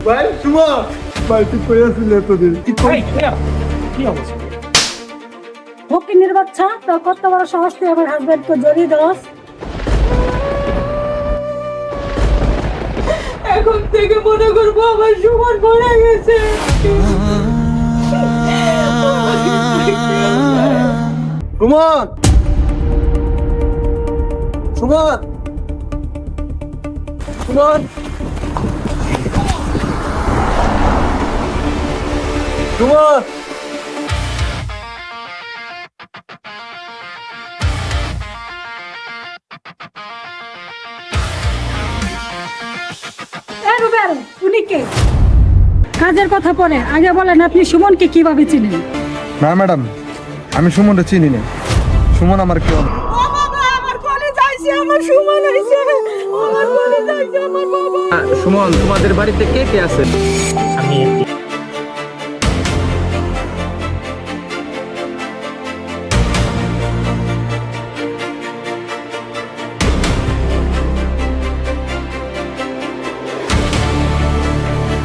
ভাই সুমন ভাই তুই কই আছিস এতদিন কি অবস্থা? ফকিনের বাচ্চা তোর কত বড় সাহস তুই আমার হাজবেন্ডকে জড়িয়ে দোস। এখন থেকে মনে করবো আমার সুমন মরে গেছে। সুমন সুমন সুমন সুমন রুবেল উনি কে? কাজের কথা পরে আগে বলেন আপনি সুমনকে কিভাবে চিনেন? না ম্যাডাম, আমি সুমনটা চিনি না। সুমন আমার কেউ না। সুমন, তোমাদের বাড়িতে কে কে আছে? আমি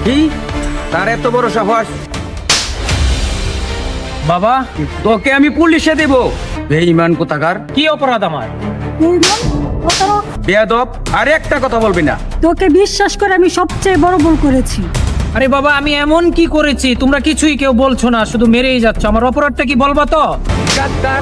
কি? তার এত বড় সাহস? বাবা, তোকে আমি পুলিশে দেব। বেঈমান কোথাকার! কি অপরাধ আমার? বেয়াদব! আর একটা কথা বলবি না। তোকে বিশ্বাস করে আমি সবচেয়ে বড় ভুল করেছি। আরে বাবা, আমি এমন কি করেছি? তোমরা কিছুই কেউ বলছো না, শুধু মেরেই যাচ্ছ। আমার অপরাধটা কি বলবা তো? ডাক্তার